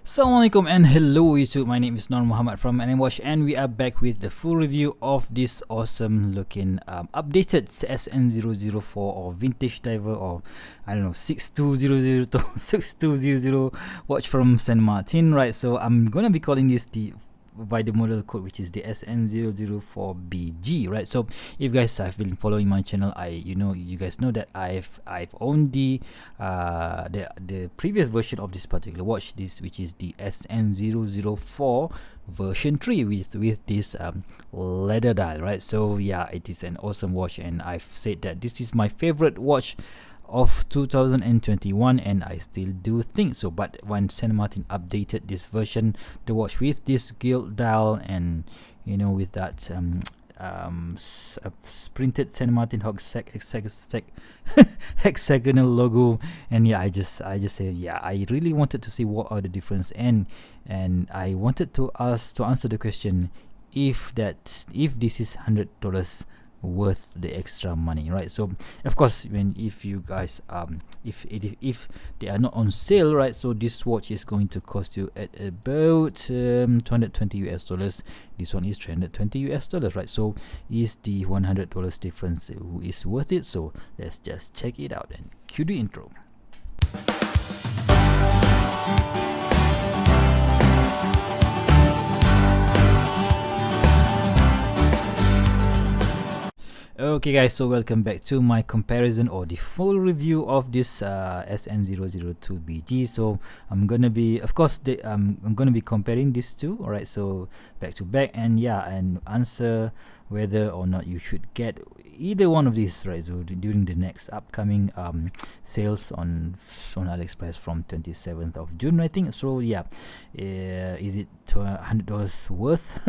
Assalamualaikum and hello YouTube, my name is Nur Muhammad from NMWatch and we are back with the full review of this awesome looking updated SN004 or vintage diver, or I don't know, 6200 to 6200 watch from St. Martin, right? So I'm gonna be calling this by the model code, which is the SN004 BG, right? So if you guys have been following my channel, you guys know that I've owned the previous version of this particular watch, which is the SN004 version 3 with this leather dial, right? So yeah, it is an awesome watch, and I've said that this is my favorite watch of 2021, and I still do think so. But when St. Martin updated this version, the watch with this gilt dial and with that printed St. Martin hexagonal logo, and yeah, I just said, yeah, I really wanted to see what are the difference, and I wanted to answer the question if this is $100 worth the extra money, right? So of course, if you guys if they are not on sale, right, so this watch is going to cost you at about $220. This one is $320, right? So is the $100 difference is worth it? So let's just check it out and cue the intro. Okay guys, so welcome back to my comparison or the full review of this SN002 BG. So I'm gonna be, of course, I'm gonna be comparing these two, alright, so back to back, and yeah, and answer whether or not you should get either one of these, right? So during the next upcoming sales on AliExpress from 27th of June, I think. So yeah, is it $100 worth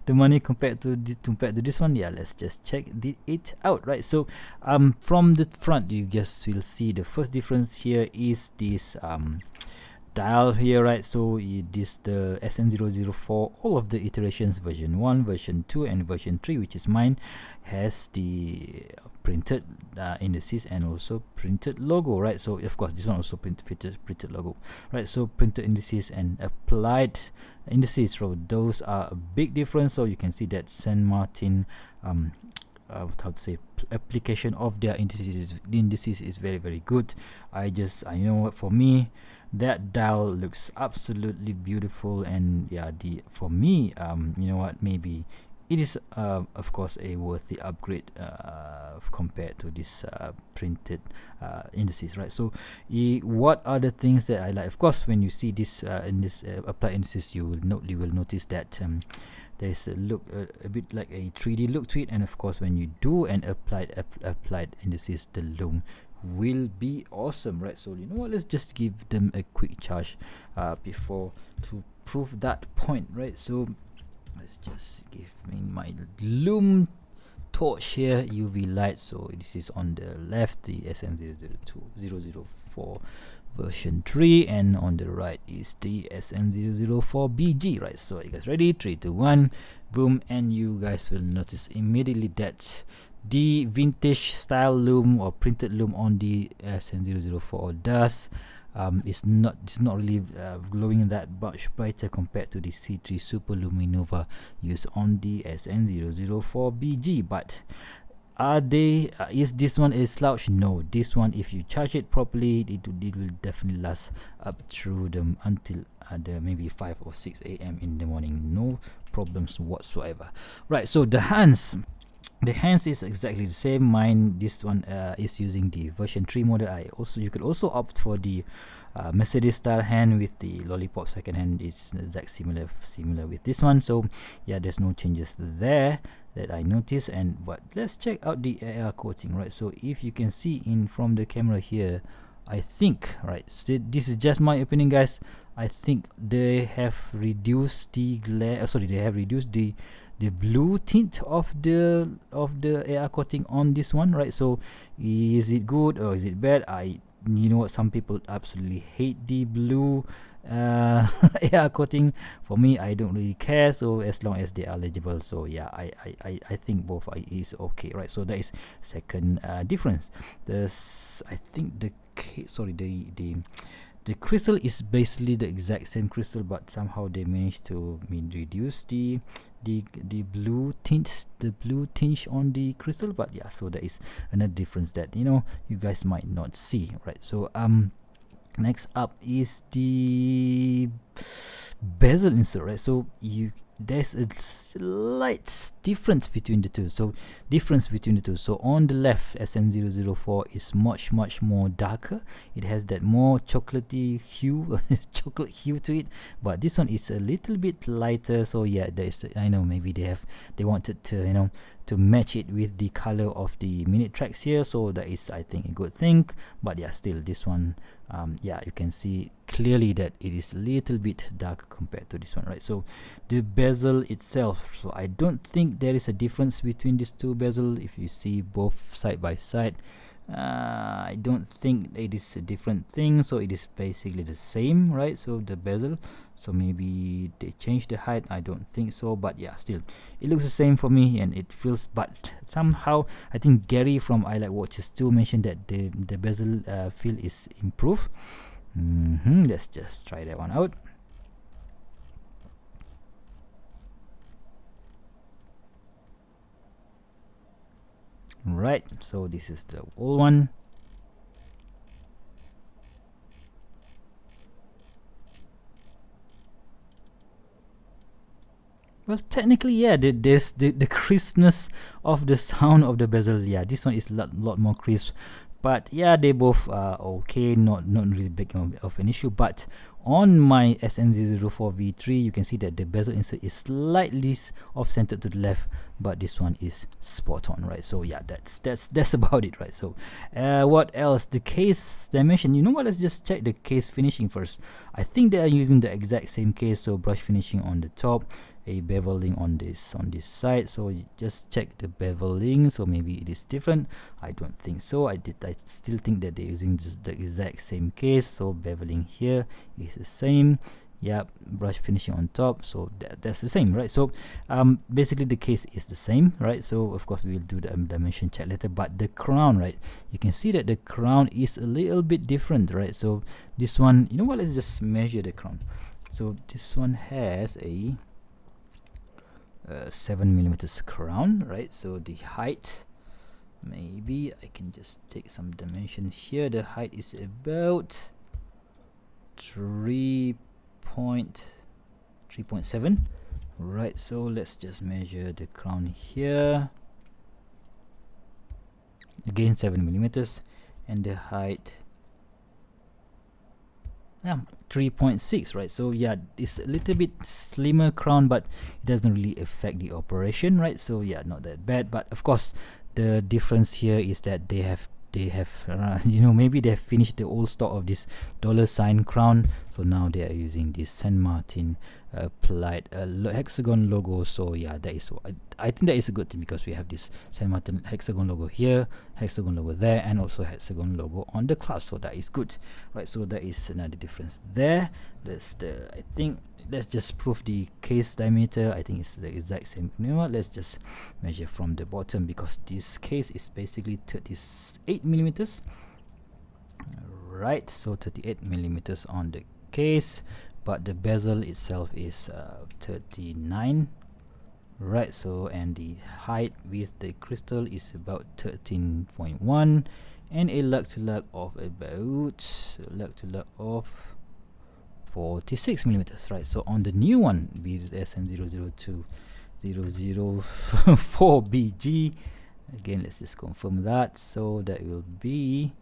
the money compared to this one? Yeah, let's just check it out, right? So from the front, you just will see the first difference here is this dial here, right? So this the SN004, all of the iterations, version 1, version 2 and version 3, which is mine, has the printed indices and also printed logo, right? So of course this one also features printed logo, right? So printed indices and applied indices, so those are a big difference. So you can see that St. Martin how to say, application of their indices is very, very good. I know what, for me, that dial looks absolutely beautiful, and yeah, for me, you know what, maybe it is of course a worthy upgrade compared to this printed indices, right? So what are the things that I like? Of course, when you see this in this applied indices, you will notice that there's a look a bit like a 3D look to it, and of course when you do an applied indices, the loom will be awesome, right? So you know what, let's just give them a quick charge before to prove that point, right? So let's just give me my loom torch here, UV light. So this is on the left, the SN004 version 3, and on the right is the SN004 BG, right? So you guys ready? 3, 2, 1, boom, and you guys will notice immediately that the vintage style loom or printed loom on the SN004 does it's not really glowing that much brighter compared to the C3 Super Luminova used on the SN004 BG. But is this one a slouch? No, this one, if you charge it properly, it will definitely last up through them until maybe 5 or 6 a.m. in the morning, no problems whatsoever, right? So the hands is exactly the same. Mine, this one is using the version 3 model. You could also opt for the Mercedes style hand with the lollipop second hand. It's exact similar with this one. So yeah, there's no changes there that I noticed. But let's check out the AR coating, right? So if you can see in from the camera here, I think, right, so this is just my opinion, guys, I think they have reduced the glare, they have reduced the blue tint of the AR coating on this one, right? So is it good or is it bad? You know what, some people absolutely hate the blue AR coating. For me, I don't really care, so as long as they are legible. So yeah, I think both is okay, right? So that is second difference. I think the the crystal is basically the exact same crystal, but somehow they managed to reduce the blue tinge on the crystal. But yeah, so there is another difference that you guys might not see, right? So next up is the bezel insert, right? So there's a slight difference between the two. So on the left, SN004 is much more darker. It has that more chocolatey hue chocolate hue to it, but this one is a little bit lighter. So yeah, I know maybe they wanted to to match it with the color of the minute tracks here, so that is, I think, a good thing. But yeah, still this one, yeah, you can see clearly that it is a little bit dark compared to this one, right? So the bezel itself, so I don't think there is a difference between these two bezel. If you see both side by side, I don't think it is a different thing, so it is basically the same, right? So the bezel, so maybe they changed the height, I don't think so, but yeah, still it looks the same for me, and it feels, but somehow I think Gary from I Like Watches too mentioned that the bezel feel is improved. Let's just try that one out. Right, so this is the old one. Well, technically, yeah, there's the crispness of the sound of the bezel. Yeah, this one is a lot more crisp, but yeah, they both are okay, not really big of an issue. But on my SN004 V3, you can see that the bezel insert is slightly off-centered to the left, but this one is spot on, right? So yeah, that's about it, right? So what else? The case dimension, you know what, let's just check the case finishing first. I think they are using the exact same case, so brush finishing on the top, a beveling on this side. So you just check the beveling, so maybe it is different. I don't think so. I still think that they're using just the exact same case, so beveling here is the same. Yep, brush finishing on top, so that's the same, right? So basically the case is the same, right? So of course we will do the dimension check later. But the crown, right, you can see that the crown is a little bit different, right? So this one, you know what, let's just measure the crown. So this one has a 7mm crown, right? So the height, maybe I can just take some dimensions here. The height is about 3.7, right? So let's just measure the crown here. Again, 7mm, and the height, 3.6, right? So yeah, it's a little bit slimmer crown, but it doesn't really affect the operation, right? So yeah, not that bad. But of course, the difference here is that they have maybe they have finished the old stock of this $sign crown, so now they are using this Saint Martin applied hexagon logo. So yeah, that is, I think that is a good thing, because we have this Saint Martin hexagon logo here, hexagon logo there, and also hexagon logo on the clasp, so that is good, right? So that is another difference there. I think let's just prove the case diameter. I think it's the exact same. You know what, let's just measure from the bottom, because this case is basically 38mm, right? So 38mm on the case, but the bezel itself is 39, right? So, and the height with the crystal is about 13.1, and a lug to lug of about 46mm, right? So on the new one with SN002 004 BG, again, let's just confirm that. So that will be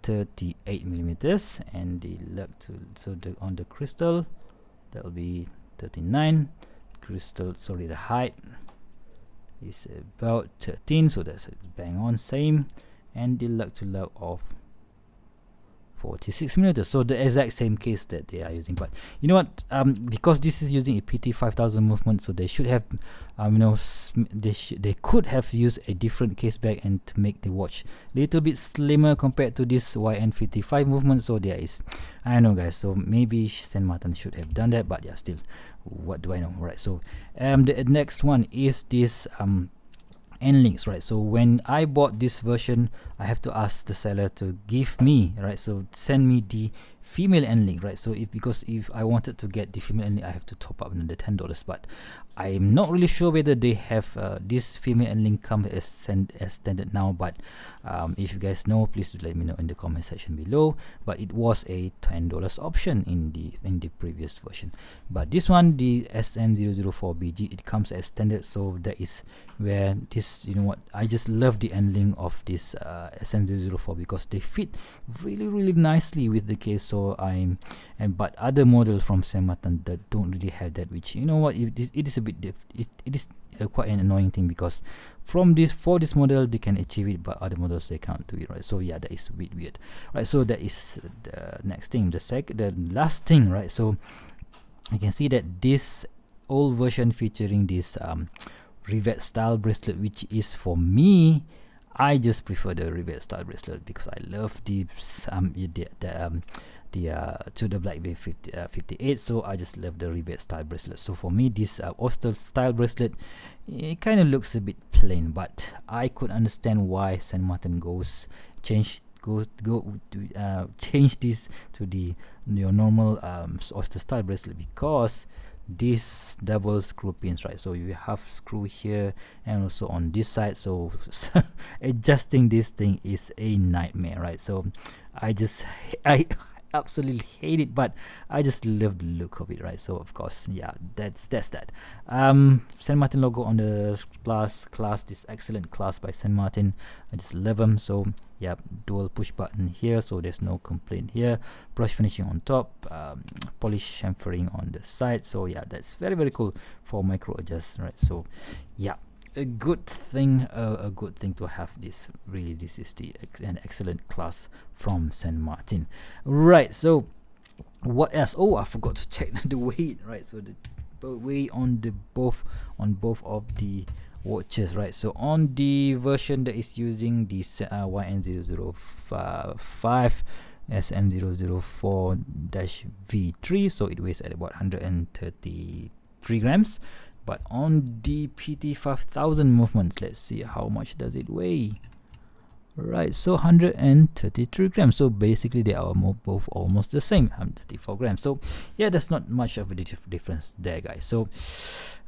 38mm, and the lug to, so on the crystal, that will be 39. Crystal, sorry, the height is about 13, so that's bang on same, and the lug to lug of 46mm, so the exact same case that they are using. But you know what, because this is using a PT5000 movement, so they should have they could have used a different case back and to make the watch a little bit slimmer compared to this YN55 movement. So there is, I don't know guys, so maybe Saint Martin should have done that, but yeah, still, what do I know, right? So the next one is this end links, right? So when I bought this version, I have to ask the seller to give me, right, so send me the female end link, right? So because if I wanted to get the female end link, I have to top up another $10. But I'm not really sure whether they have this female end link come as standard now. But if you guys know, please do let me know in the comment section below. But it was a $10 option in the previous version. But this one, the SN004 BG, it comes as standard. So that is where this, you know what, I just love the end link of this SN004 because they fit really nicely with the case. So but other models from Saint Martin that don't really have that, which, you know what, it is a bit it is quite an annoying thing, because for this model they can achieve it, but other models they can't do it, right? So yeah, that is a bit weird, right? So that is the next thing. The last thing, right? So you can see that this old version featuring this rivet style bracelet, which is, for me, I just prefer the rivet style bracelet because I love the to the Black Bay 58. So I just love the rivet style bracelet. So for me, this Oyster style bracelet, it kind of looks a bit plain, but I could understand why Saint Martin change this to the normal Oyster style bracelet, because these double screw pins, right? So you have screw here and also on this side, so adjusting this thing is a nightmare, right? So I absolutely hate it, but I just love the look of it, right? So of course, yeah, that's that. Saint Martin logo on the class, this excellent class by Saint Martin, I just love them. So yeah, dual push button here, so there's no complaint here. Brush finishing on top, polish chamfering on the side. So yeah, that's very cool for micro adjust, right? So yeah, a good thing to have this. Really, this is an excellent class from Saint Martin, right? So what else? Oh, I forgot to check the weight, right? So the weight on both of the watches, right? So on the version that is using the YN005 SN004 V3, so it weighs at about 133 grams. But on the PT5000 movements, let's see how much does it weigh. Right, so 133 grams. So basically they are both almost the same, 134 grams. So yeah, that's not much of a difference there, guys. So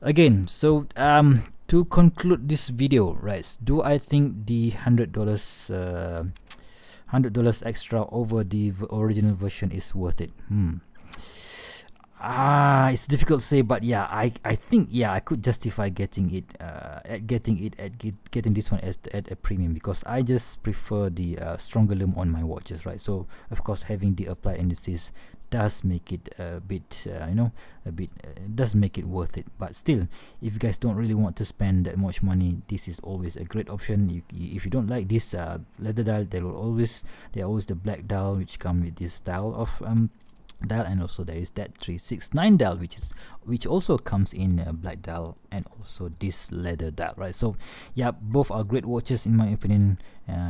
again, so to conclude this video, right, do I think the $100 extra over the original version is worth it? It's difficult to say, but yeah, I think, yeah, I could justify getting this one at a premium, because I just prefer the stronger lume on my watches, right? So of course, having the applied indices does make it a bit does make it worth it. But still, if you guys don't really want to spend that much money, this is always a great option. If you don't like this leather dial, there are always the black dial, which come with this style of dial, and also there is that 369 dial, which also comes in black dial, and also this leather dial, right? So yeah, both are great watches in my opinion.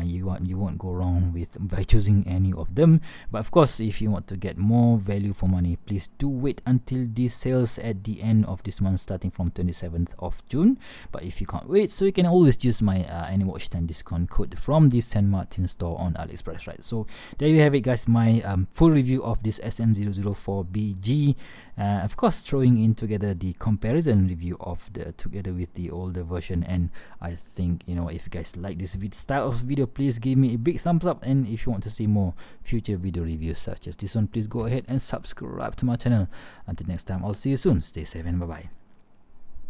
You won't go wrong by choosing any of them. But of course, if you want to get more value for money, please do wait until these sales at the end of this month, starting from 27th of June. But if you can't wait, so you can always use my AnyWatch 10 discount code from the Saint Martin store on AliExpress, right? So there you have it, guys, my full review of this SN004 BG. Of course, throwing in together the comparison review of together with the older version. And I think, you know, if you guys like this style of video, please give me a big thumbs up. And if you want to see more future video reviews such as this one, please go ahead and subscribe to my channel. Until next time, I'll see you soon. Stay safe and bye bye.